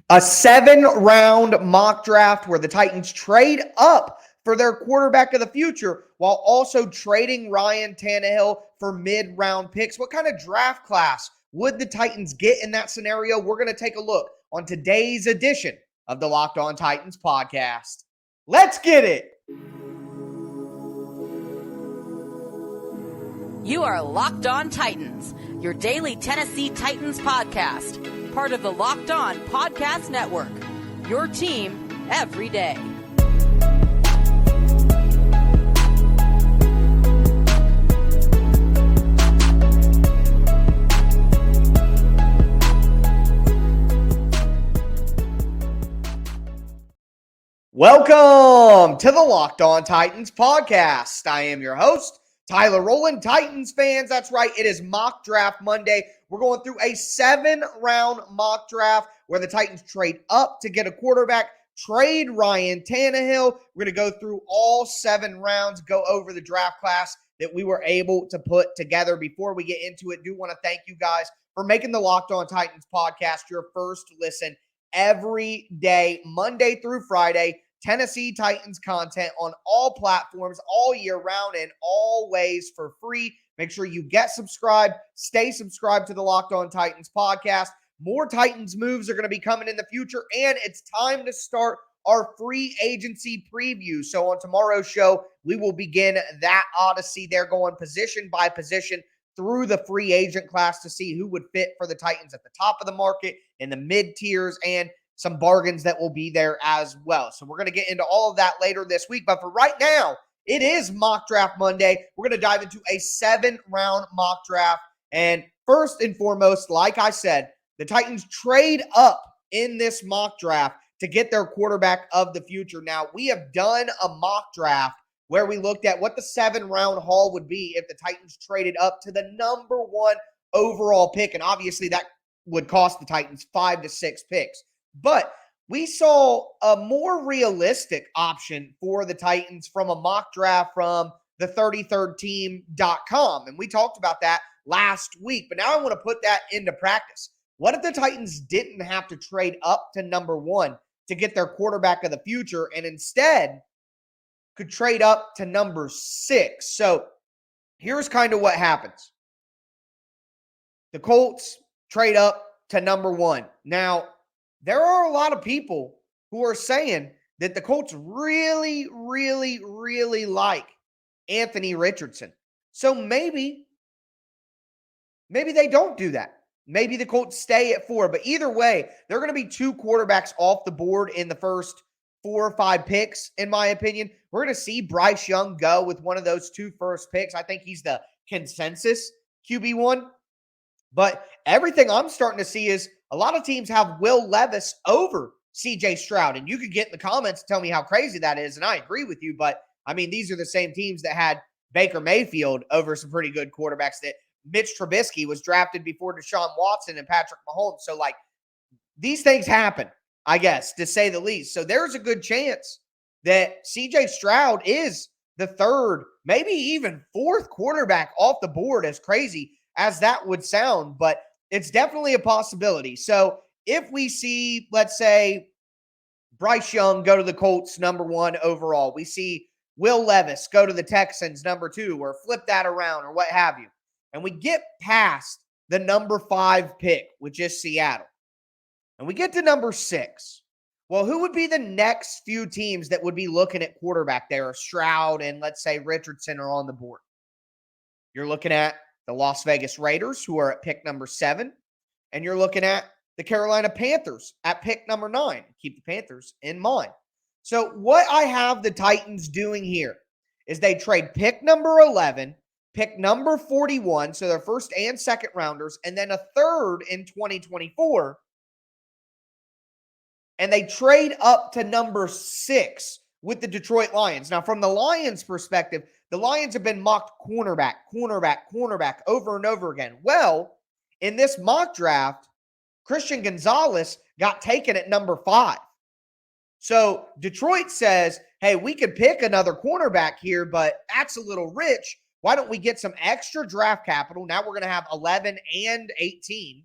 A 7-round mock draft where the Titans trade up for their quarterback of the future while also trading Ryan Tannehill for mid-round picks. What kind of draft class would the Titans get in that scenario? We're going to take a look on today's edition of the Locked On Titans podcast. Let's get it. You are Locked On Titans, your daily Tennessee Titans podcast, part of the Locked On Podcast Network, your team every day. Welcome to the Locked On Titans podcast. I am your host, Tyler Rowland. Titans fans, that's right, it is Mock Draft Monday. We're going through a 7-round mock draft where the Titans trade up to get a quarterback, trade Ryan Tannehill. We're going to go through all 7 rounds, go over the draft class that we were able to put together. Before we get into it, do want to thank you guys for making the Locked On Titans podcast your first listen every day, Monday through Friday. Tennessee Titans content on all platforms all year round and always for free. Make sure you get subscribed. Stay subscribed to the Locked On Titans podcast. More Titans moves are going to be coming in the future, and it's time to start our free agency preview. So on tomorrow's show, we will begin that odyssey there, going position by position through the free agent class to see who would fit for the Titans at the top of the market, in the mid tiers, and some bargains that will be there as well. So we're going to get into all of that later this week. But for right now, it is Mock Draft Monday. We're going to dive into a 7-round mock draft. And first and foremost, like I said, the Titans trade up in this mock draft to get their quarterback of the future. Now, we have done a mock draft where we looked at what the 7-round haul would be if the Titans traded up to the number 1 overall pick. And obviously that would cost the Titans 5 to 6 picks. But we saw a more realistic option for the Titans from a mock draft from the 33rdteam.com. And we talked about that last week. But now I want to put that into practice. What if the Titans didn't have to trade up to number 1 to get their quarterback of the future and instead could trade up to number 6? So here's kind of what happens. The Colts trade up to number 1. Now, there are a lot of people who are saying that the Colts really, really, really like Anthony Richardson. So maybe they don't do that. Maybe the Colts stay at 4. But either way, there are going to be 2 quarterbacks off the board in the first 4 or 5 picks, in my opinion. We're going to see Bryce Young go with one of those 2 first picks. I think he's the consensus QB1. But everything I'm starting to see is a lot of teams have Will Levis over CJ Stroud. And you could get in the comments and tell me how crazy that is. And I agree with you. But, I mean, these are the same teams that had Baker Mayfield over some pretty good quarterbacks. That Mitch Trubisky was drafted before Deshaun Watson and Patrick Mahomes. So, like, these things happen, I guess, to say the least. So there's a good chance that CJ Stroud is the 3rd, maybe even 4th quarterback off the board, as crazy as that would sound. But it's definitely a possibility. So if we see, let's say, Bryce Young go to the Colts number 1 overall, we see Will Levis go to the Texans number 2, or flip that around, or what have you, and we get past the number 5 pick, which is Seattle, and we get to number 6, well, who would be the next few teams that would be looking at quarterback there? Stroud and, let's say, Richardson are on the board. You're looking at the Las Vegas Raiders, who are at pick number 7, and you're looking at the Carolina Panthers at pick number 9. Keep the Panthers in mind. So what I have the Titans doing here is they trade pick number 11, pick number 41, so their first and second rounders, and then a 3rd in 2024, and they trade up to number 6 with the Detroit Lions. Now, from the Lions' perspective, the Lions have been mocked cornerback over and over again. Well, in this mock draft, Christian Gonzalez got taken at number 5. So Detroit says, hey, we could pick another cornerback here, but that's a little rich. Why don't we get some extra draft capital? Now we're going to have 11 and 18.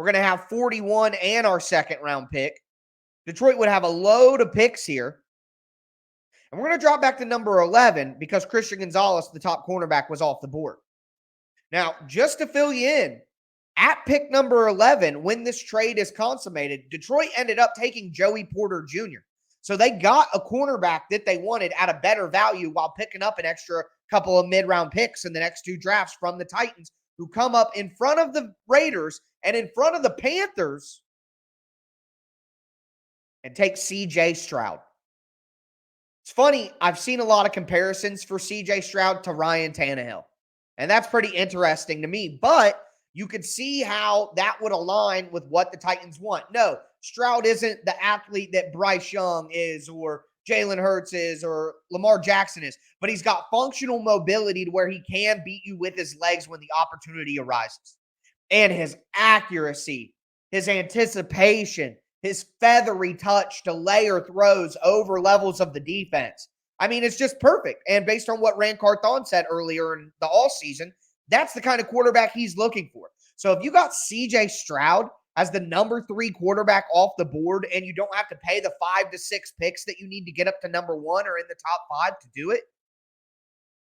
We're going to have 41 and our second round pick. Detroit would have a load of picks here. And we're going to drop back to number 11 because Christian Gonzalez, the top cornerback, was off the board. Now, just to fill you in, at pick number 11, when this trade is consummated, Detroit ended up taking Joey Porter Jr. So they got a cornerback that they wanted at a better value while picking up an extra couple of mid-round picks in the next two drafts from the Titans, who come up in front of the Raiders and in front of the Panthers and take CJ Stroud. It's funny, I've seen a lot of comparisons for CJ Stroud to Ryan Tannehill, and that's pretty interesting to me, but you could see how that would align with what the Titans want. No, Stroud isn't the athlete that Bryce Young is or Jalen Hurts is or Lamar Jackson is, but he's got functional mobility to where he can beat you with his legs when the opportunity arises. And his accuracy, his anticipation, his feathery touch to layer throws over levels of the defense. I mean, it's just perfect. And based on what Rand Carthon said earlier in the offseason, that's the kind of quarterback he's looking for. So if you got CJ Stroud as the number 3 quarterback off the board and you don't have to pay the 5 to 6 picks that you need to get up to number 1 or in the top 5 to do it,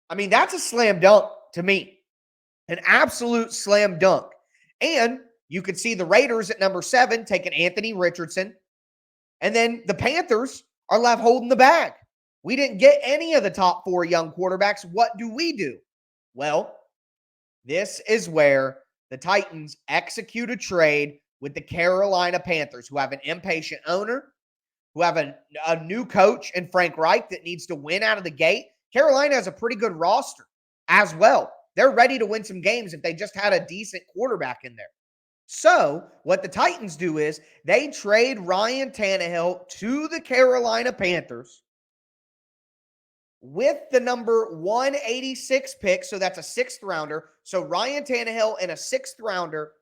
I mean, that's a slam dunk to me. An absolute slam dunk. And you could see the Raiders at number 7 taking Anthony Richardson. And then the Panthers are left holding the bag. We didn't get any of the top 4 young quarterbacks. What do? Well, this is where the Titans execute a trade with the Carolina Panthers, who have an impatient owner, who have a new coach in Frank Reich that needs to win out of the gate. Carolina has a pretty good roster as well. They're ready to win some games if they just had a decent quarterback in there. So what the Titans do is they trade Ryan Tannehill to the Carolina Panthers with the number 186 pick. So that's a 6th rounder. So Ryan Tannehill and a 6th rounder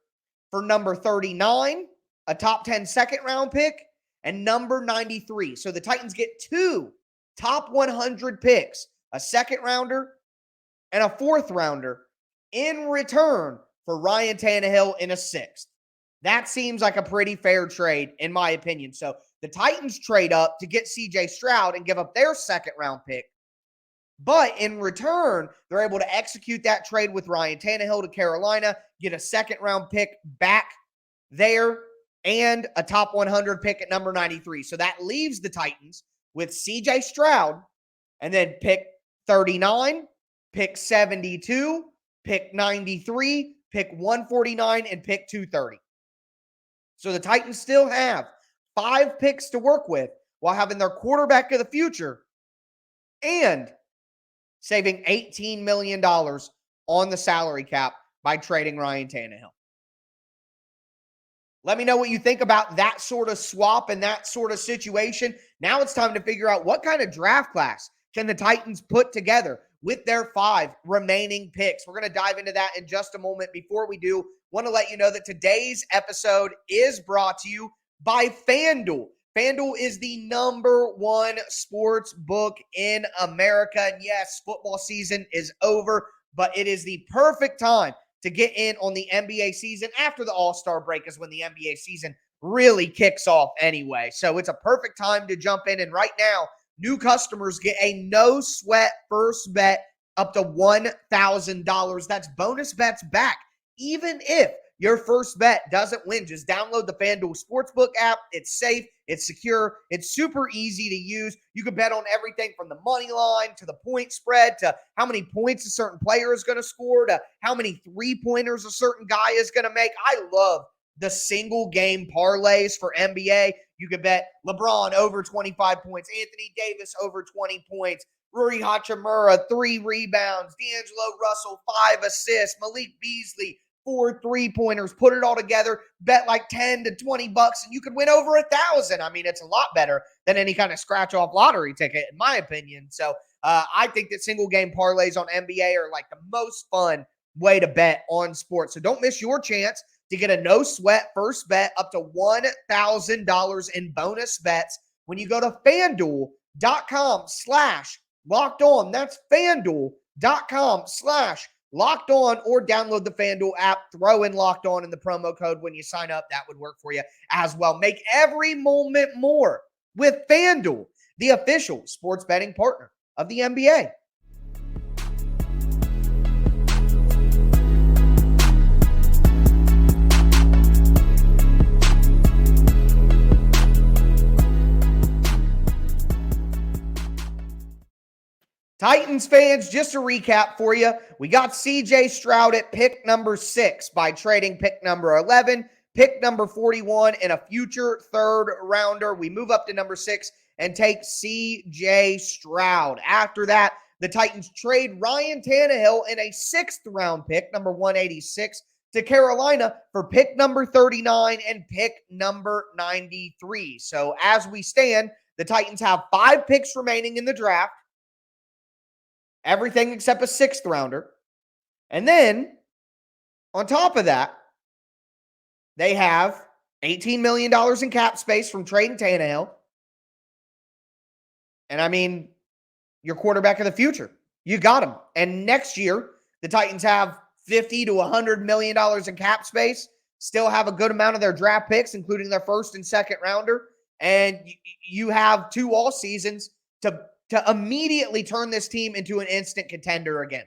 for number 39, a top 10 second round pick, and number 93. So the Titans get 2 top 100 picks, a 2nd rounder and a 4th rounder in return for Ryan Tannehill in a 6th. That seems like a pretty fair trade, in my opinion. So the Titans trade up to get CJ Stroud and give up their 2nd round pick. But in return, they're able to execute that trade with Ryan Tannehill to Carolina, get a 2nd round pick back there, and a top 100 pick at number 93. So that leaves the Titans with CJ Stroud and then pick 39, pick 72, pick 93, pick 149, and pick 230. So the Titans still have 5 picks to work with while having their quarterback of the future and saving $18 million on the salary cap by trading Ryan Tannehill. Let me know what you think about that sort of swap and that sort of situation. Now it's time to figure out what kind of draft class can the Titans put together with their 5 remaining picks. We're going to dive into that in just a moment. Before we do, want to let you know that today's episode is brought to you by FanDuel. FanDuel is the number 1 sports book in America. And yes, football season is over, but it is the perfect time to get in on the NBA season. After the All-Star break is when the NBA season really kicks off anyway. So it's a perfect time to jump in. And right now, new customers get a no-sweat first bet up to $1,000. That's bonus bets back, even if your first bet doesn't win. Just download the FanDuel Sportsbook app. It's safe. It's secure. It's super easy to use. You can bet on everything from the money line to the point spread to how many points a certain player is going to score to how many three-pointers a certain guy is going to make. I love the single game parlays for NBA. You can bet LeBron over 25 points, Anthony Davis over 20 points, Rui Hachimura 3 rebounds, D'Angelo Russell 5 assists, Malik Beasley 4 3-pointers. Put it all together, bet like 10 to 20 bucks, and you could win over 1,000. I mean, it's a lot better than any kind of scratch-off lottery ticket, in my opinion. So I think that single game parlays on NBA are like the most fun way to bet on sports. So don't miss your chance to get a no-sweat first bet up to $1,000 in bonus bets when you go to FanDuel.com/LockedOn. That's FanDuel.com/LockedOn. Locked On or download the FanDuel app. Throw in Locked On in the promo code when you sign up. That would work for you as well. Make every moment more with FanDuel, the official sports betting partner of the NBA. Titans fans, just a recap for you. We got CJ Stroud at pick number 6 by trading pick number 11, pick number 41, and a future third rounder. We move up to number 6 and take CJ Stroud. After that, the Titans trade Ryan Tannehill in a 6th round pick, number 186, to Carolina for pick number 39 and pick number 93. So as we stand, the Titans have 5 picks remaining in the draft. Everything except a 6th rounder. And then, on top of that, they have $18 million in cap space from trading Tannehill. And I mean, your quarterback of the future. You got him. And next year, the Titans have $50 to $100 million in cap space. Still have a good amount of their draft picks, including their 1st and 2nd rounder. And you have 2 all seasons to immediately turn this team into an instant contender again.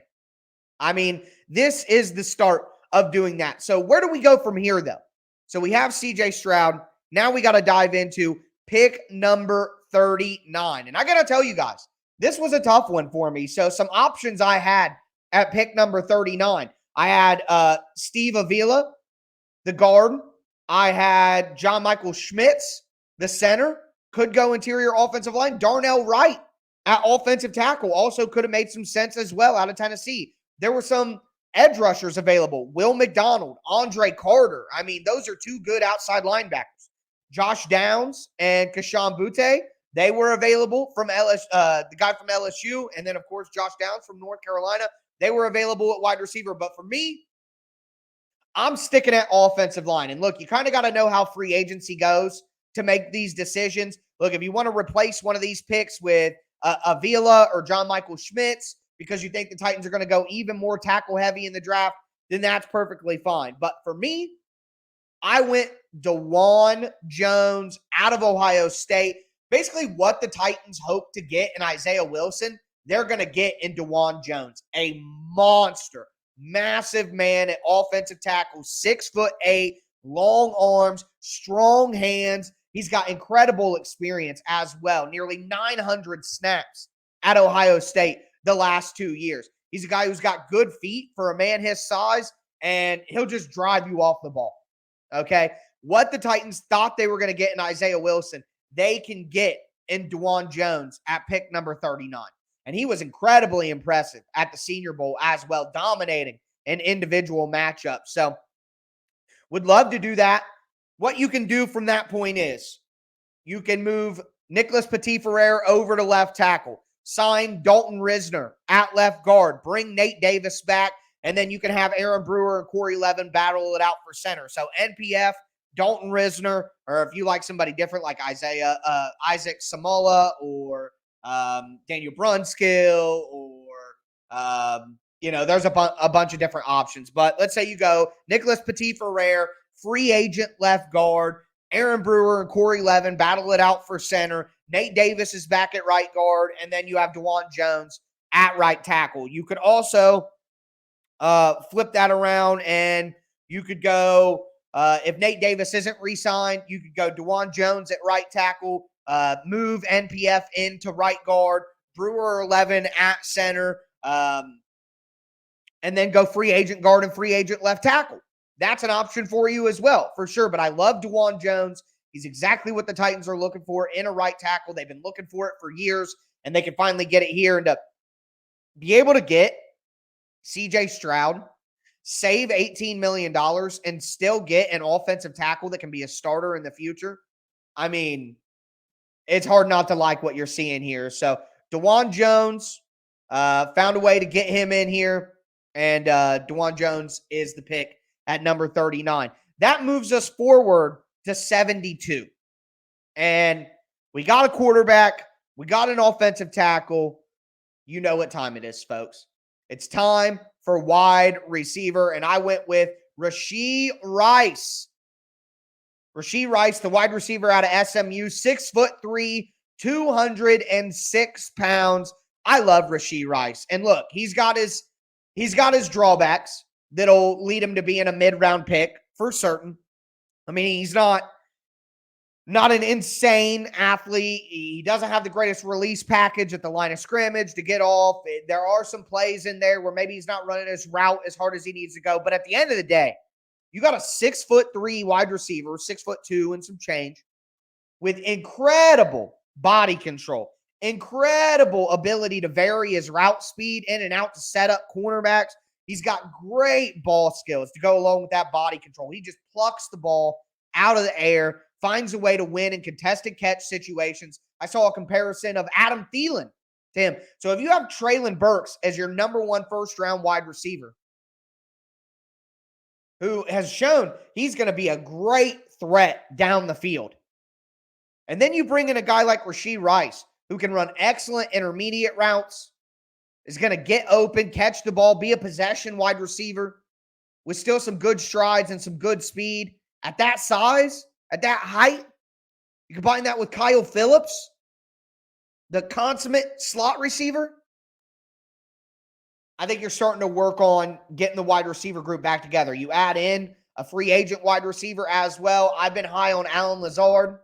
I mean, this is the start of doing that. So where do we go from here, though? So we have CJ Stroud. Now we got to dive into pick number 39. And I got to tell you guys, this was a tough one for me. So some options I had at pick number 39. I had Steve Avila, the guard. I had John Michael Schmitz, the center. Could go interior offensive line. Darnell Wright at offensive tackle also could have made some sense as well out of Tennessee. There were some edge rushers available. Will McDonald, Andre Carter. I mean, those are 2 good outside linebackers. Josh Downs and Kashawn Butte, they were available from the guy from LSU. And then, of course, Josh Downs from North Carolina. They were available at wide receiver. But for me, I'm sticking at offensive line. And look, you kind of got to know how free agency goes to make these decisions. Look, if you want to replace one of these picks with Avila or John Michael Schmitz because you think the Titans are going to go even more tackle heavy in the draft, then that's perfectly fine. But for me, I went DeJuan Jones out of Ohio State. Basically what the Titans hope to get in Isaiah Wilson, they're going to get in DeJuan Jones. A monster, massive man at offensive tackle, 6'8", long arms, strong hands. He's got incredible experience as well. Nearly 900 snaps at Ohio State the last 2 years. He's a guy who's got good feet for a man his size, and he'll just drive you off the ball. Okay? What the Titans thought they were going to get in Isaiah Wilson, they can get in DeJuan Jones at pick number 39. And he was incredibly impressive at the Senior Bowl as well, dominating in individual matchups. So, would love to do that. What you can do from that point is you can move Nicholas Petit-Frere over to left tackle, sign Dalton Risner at left guard, bring Nate Davis back, and then you can have Aaron Brewer and Corey Levin battle it out for center. So NPF, Dalton Risner, or if you like somebody different like Isaac Samola or Daniel Brunskill or, there's a bunch of different options. But let's say you go Nicholas Petit-Frere, free agent left guard, Aaron Brewer and Corey Levin battle it out for center. Nate Davis is back at right guard, and then you have DeJuan Jones at right tackle. You could also flip that around, and you could go, if Nate Davis isn't re-signed, you could go DeJuan Jones at right tackle, move NPF into right guard, Brewer or Levin at center, and then go free agent guard and free agent left tackle. That's an option for you as well, for sure. But I love DeJuan Jones. He's exactly what the Titans are looking for in a right tackle. They've been looking for it for years, and they can finally get it here. And to be able to get CJ Stroud, save $18 million, and still get an offensive tackle that can be a starter in the future, I mean, it's hard not to like what you're seeing here. So DeJuan Jones, found a way to get him in here, and DeJuan Jones is the pick at number 39. That moves us forward to 72. And we got a quarterback. We got an offensive tackle. You know what time it is, folks. It's time for wide receiver, and I went with Rashee Rice. Rashee Rice, the wide receiver out of SMU, 6'3", 206 pounds. I love Rashee Rice. And look, he's got his drawbacks that'll lead him to being a mid-round pick for certain. I mean, he's not an insane athlete. He doesn't have the greatest release package at the line of scrimmage to get off. There are some plays in there where maybe he's not running his route as hard as he needs to go. But at the end of the day, you got a 6'3" wide receiver, 6'2" and some change, with incredible body control, incredible ability to vary his route speed in and out to set up cornerbacks. He's got great ball skills to go along with that body control. He just plucks the ball out of the air, finds a way to win in contested catch situations. I saw a comparison of Adam Thielen to him. So if you have Treylon Burks as your number one first-round wide receiver, who has shown he's going to be a great threat down the field, and then you bring in a guy like Rashee Rice, who can run excellent intermediate routes, is going to get open, catch the ball, be a possession wide receiver with still some good strides and some good speed. At that size, at that height, you combine that with Kyle Phillips, the consummate slot receiver. I think you're starting to work on getting the wide receiver group back together. You add in a free agent wide receiver as well. I've been high on Allen Lazard.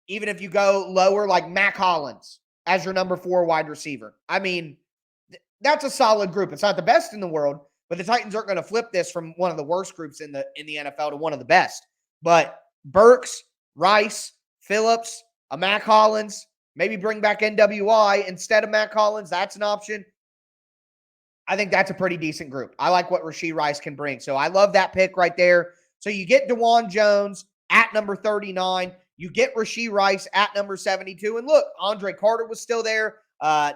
Even if you go lower, like Mac Hollins as your number 4 wide receiver. I mean, that's a solid group. It's not the best in the world, but the Titans aren't going to flip this from one of the worst groups in the NFL to one of the best. But Burks, Rice, Phillips, a Mac Hollins, maybe bring back NWI instead of Mac Hollins. That's an option. I think that's a pretty decent group. I like what Rashee Rice can bring. So I love that pick right there. So you get DeJuan Jones at number 39. You get Rashee Rice at number 72. And look, Andre Carter was still there.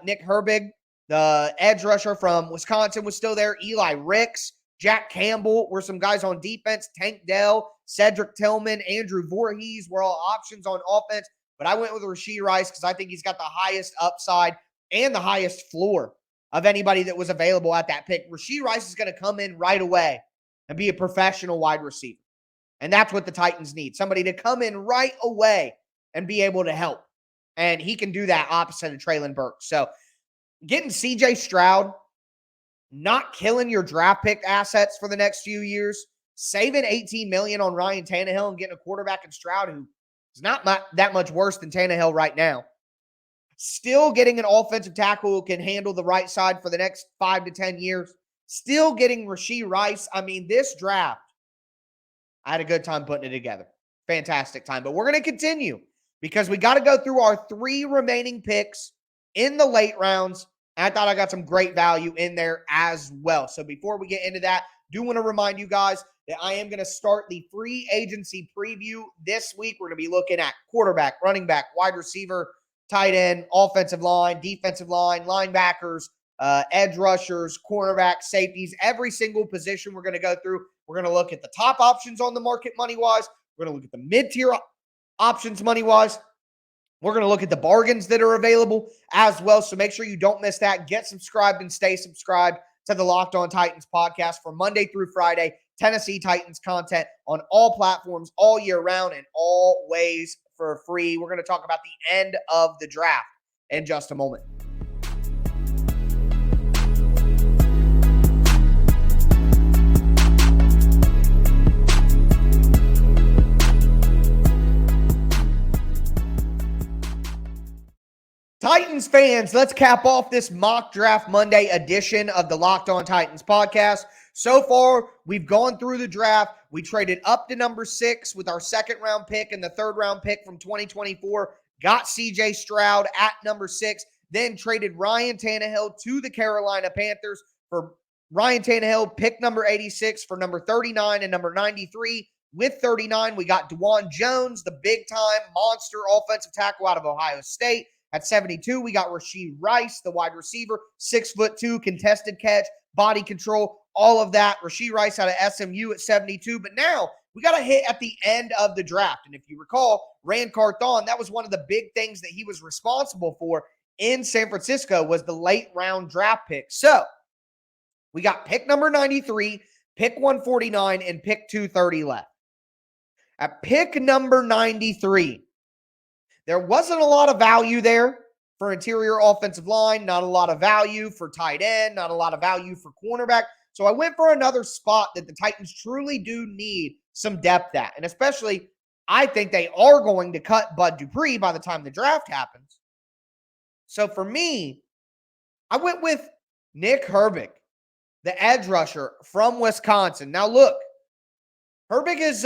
Nick Herbig, the edge rusher from Wisconsin, was still there. Eli Ricks, Jack Campbell were some guys on defense. Tank Dell, Cedric Tillman, Andrew Voorhees were all options on offense. But I went with Rashee Rice because I think he's got the highest upside and the highest floor of anybody that was available at that pick. Rashee Rice is going to come in right away and be a professional wide receiver. And that's what the Titans need. Somebody to come in right away and be able to help. And he can do that opposite of Treylon Burks. So getting CJ Stroud, not killing your draft pick assets for the next few years, saving $18 million on Ryan Tannehill and getting a quarterback in Stroud who is not that much worse than Tannehill right now. Still getting an offensive tackle who can handle the right side for the next 5 to 10 years. Still getting Rashee Rice. I mean, this draft, I had a good time putting it together. Fantastic time. But we're going to continue because we got to go through our 3 remaining picks in the late rounds. And I thought I got some great value in there as well. So before we get into that, do want to remind you guys that I am going to start the free agency preview this week. We're going to be looking at quarterback, running back, wide receiver, tight end, offensive line, defensive line, linebackers, edge rushers, cornerbacks, safeties, every single position we're going to go through. We're going to look at the top options on the market money-wise. We're going to look at the mid-tier options money-wise. We're going to look at the bargains that are available as well. So make sure you don't miss that. Get subscribed and stay subscribed to the Locked On Titans podcast for Monday through Friday, Tennessee Titans content on all platforms all year round and always for free. We're going to talk about the end of the draft in just a moment. Titans fans, let's cap off this Mock Draft Monday edition of the Locked On Titans podcast. So far, we've gone through the draft. We traded up to number 6 with our second-round pick and the third-round pick from 2024. Got CJ Stroud at number 6. Then traded Ryan Tannehill to the Carolina Panthers for Ryan Tannehill, pick number 86 for number 39 and number 93. With 39, we got DeJuan Jones, the big-time monster offensive tackle out of Ohio State. At 72, we got Rashee Rice, the wide receiver, 6'2", contested catch, body control, all of that. Rashee Rice out of SMU at 72. But now we got a hit at the end of the draft. And if you recall, Rand Carthon, that was one of the big things that he was responsible for in San Francisco was the late round draft pick. So We got pick number 93, pick 149, and pick 230 left. At pick number 93, there wasn't a lot of value there for interior offensive line, not a lot of value for tight end, not a lot of value for cornerback. So I went for another spot that the Titans truly do need some depth at. And especially, I think they are going to cut Bud Dupree by the time the draft happens. So for me, I went with Nick Herbig, the edge rusher from Wisconsin. Now look, Herbig is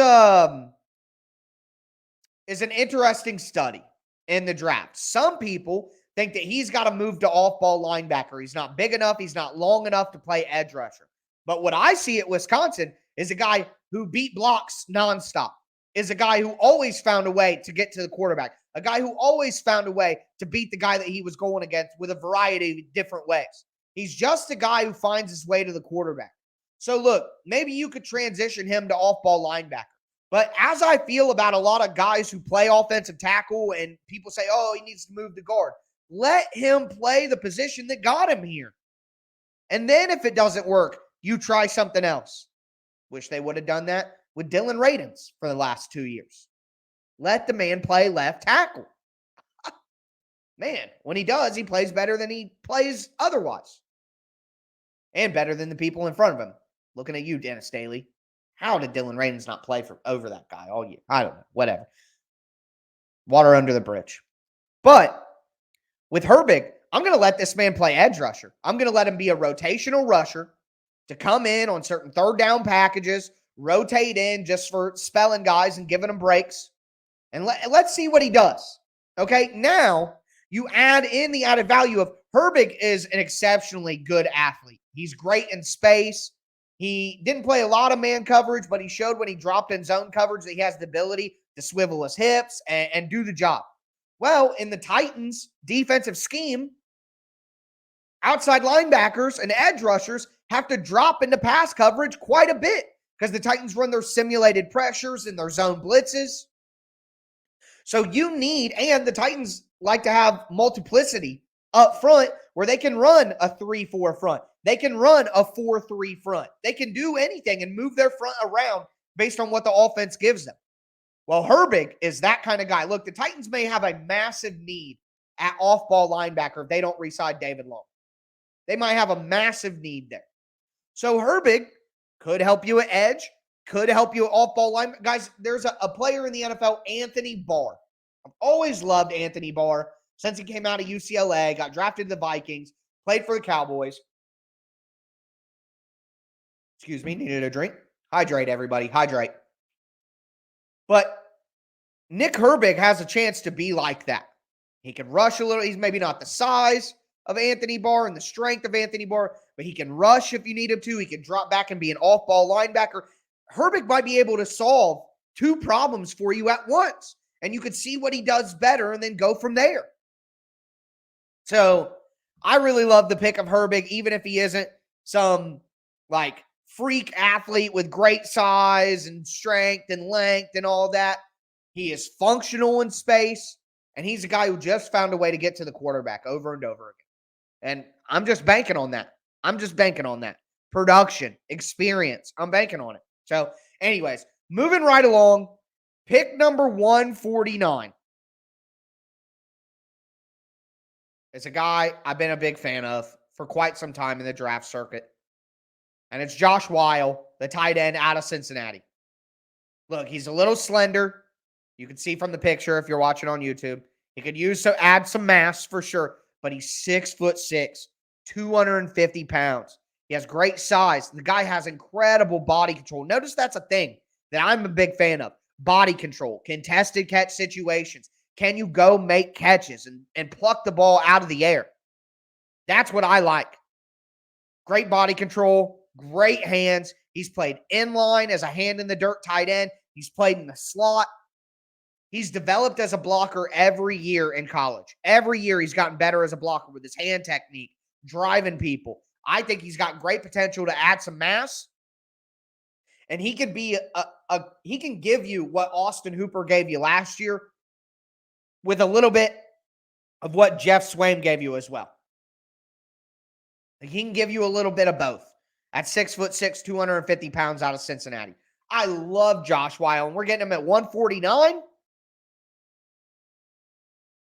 an interesting study in the draft. Some people think that he's got to move to off-ball linebacker. He's not big enough. He's not long enough to play edge rusher. But what I see at Wisconsin is a guy who beat blocks nonstop, is a guy who always found a way to get to the quarterback, a guy who always found a way to beat the guy that he was going against with a variety of different ways. He's just a guy who finds his way to the quarterback. So look, maybe you could transition him to off-ball linebacker. But as I feel about a lot of guys who play offensive tackle and people say, oh, he needs to move to guard, let him play the position that got him here. And then if it doesn't work, you try something else. Wish they would have done that with Dylan Radins for the last 2 years. Let the man play left tackle. Man, when he does, he plays better than he plays otherwise. And better than the people in front of him. Looking at you, Dennis Staley. How did Dylan Radins not play over that guy all year? I don't know. Whatever. Water under the bridge. But with Herbig, I'm going to let this man play edge rusher. I'm going to let him be a rotational rusher to come in on certain third down packages, rotate in just for spelling guys and giving them breaks. And let's see what he does. Okay, now you add in the added value of Herbig is an exceptionally good athlete. He's great in space. He didn't play a lot of man coverage, but he showed when he dropped in zone coverage that he has the ability to swivel his hips and do the job. Well, in the Titans' defensive scheme, outside linebackers and edge rushers have to drop into pass coverage quite a bit because the Titans run their simulated pressures and their zone blitzes. So you need, and the Titans like to have multiplicity up front where they can run a 3-4 front. They can run a 4-3 front. They can do anything and move their front around based on what the offense gives them. Well, Herbig is that kind of guy. Look, the Titans may have a massive need at off-ball linebacker if they don't re-sign David Long. They might have a massive need there. So Herbig could help you at edge, could help you at off-ball linebacker. Guys, there's a player in the NFL, Anthony Barr. I've always loved Anthony Barr since he came out of UCLA, got drafted to the Vikings, played for the Cowboys. Excuse me, needed a drink. Hydrate, everybody. Hydrate. But Nick Herbig has a chance to be like that. He can rush a little. He's maybe not the size of Anthony Barr and the strength of Anthony Barr, but he can rush if you need him to. He can drop back and be an off-ball linebacker. Herbig might be able to solve two problems for you at once, and you could see what he does better and then go from there. So I really love the pick of Herbig, even if he isn't some like freak athlete with great size and strength and length and all that. He is functional in space, and he's a guy who just found a way to get to the quarterback over and over again. And I'm just banking on that. Production, experience. I'm banking on it. So anyways, moving right along, pick number 149. It's a guy I've been a big fan of for quite some time in the draft circuit. And it's Josh Weil, the tight end out of Cincinnati. Look, he's a little slender. You can see from the picture if you're watching on YouTube. He could add some mass for sure, but he's 6'6", 250 pounds. He has great size. The guy has incredible body control. Notice that's a thing that I'm a big fan of. Body control, contested catch situations. Can you go make catches and pluck the ball out of the air? That's what I like. Great body control, great hands. He's played inline as a hand-in-the-dirt tight end. He's played in the slot. He's developed as a blocker every year in college. Every year he's gotten better as a blocker with his hand technique, driving people. I think he's got great potential to add some mass. And he can be he can give you what Austin Hooper gave you last year with a little bit of what Jeff Swaim gave you as well. He can give you a little bit of both. at 6'6", 250 pounds out of Cincinnati. I love Josh Weil, and we're getting him at 149.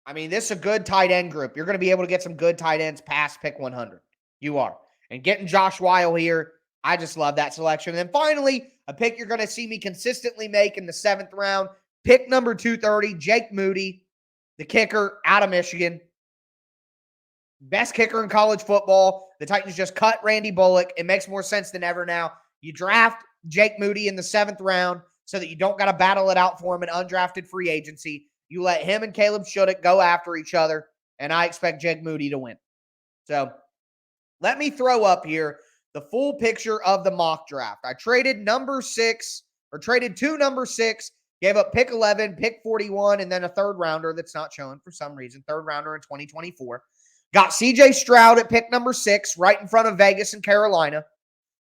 I mean, this is a good tight end group. You're going to be able to get some good tight ends past pick 100. You are. And getting Josh Weil here, I just love that selection. And then finally, a pick you're going to see me consistently make in the 7th round, pick number 230, Jake Moody, the kicker out of Michigan. Best kicker in college football. The Titans just cut Randy Bullock. It makes more sense than ever now. You draft Jake Moody in the 7th round so that you don't got to battle it out for him in undrafted free agency. You let him and Caleb Shudick go after each other, and I expect Jake Moody to win. So let me throw up here the full picture of the mock draft. I traded two number 6, gave up pick 11, pick 41, and then a 3rd rounder that's not showing for some reason, 3rd rounder in 2024. Got CJ Stroud at pick number 6, right in front of Vegas and Carolina.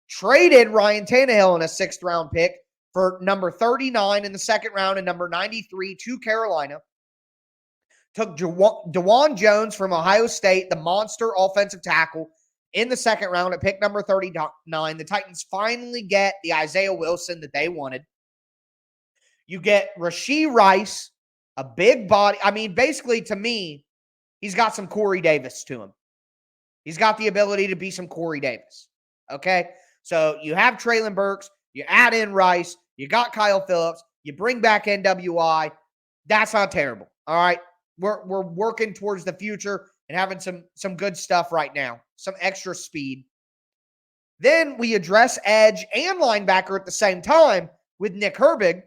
Traded Ryan Tannehill in a 6th round pick for number 39 in the 2nd round and number 93 to Carolina. Took DeJuan Jones from Ohio State, the monster offensive tackle, in the 2nd round at pick number 39. The Titans finally get the Isaiah Wilson that they wanted. You get Rashee Rice, a big body. I mean, basically, to me, he's got some Corey Davis to him. He's got the ability to be some Corey Davis. Okay? So you have Treylon Burks, you add in Rice, you got Kyle Phillips, you bring back NWI. That's not terrible. All right? We're working towards the future and having some good stuff right now. Some extra speed. Then we address edge and linebacker at the same time with Nick Herbig.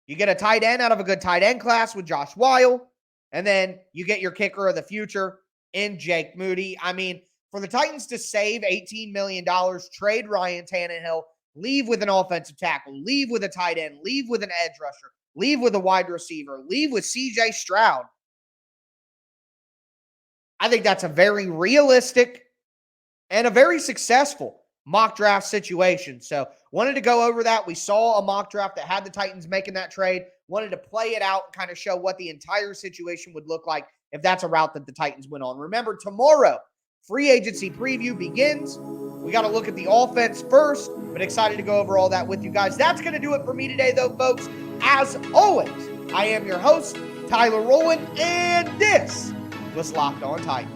You get a tight end out of a good tight end class with Josh Weil. And then you get your kicker of the future in Jake Moody. I mean, for the Titans to save $18 million, trade Ryan Tannehill, leave with an offensive tackle, leave with a tight end, leave with an edge rusher, leave with a wide receiver, leave with CJ Stroud. I think that's a very realistic and a very successful mock draft situation. So wanted to go over that. We saw a mock draft that had the Titans making that trade. Wanted to play it out and kind of show what the entire situation would look like if that's a route that the Titans went on. Remember, tomorrow, free agency preview begins. We got to look at the offense first, but excited to go over all that with you guys. That's going to do it for me today, though, folks. As always, I am your host, Tyler Rowland, and this was Locked On Titans.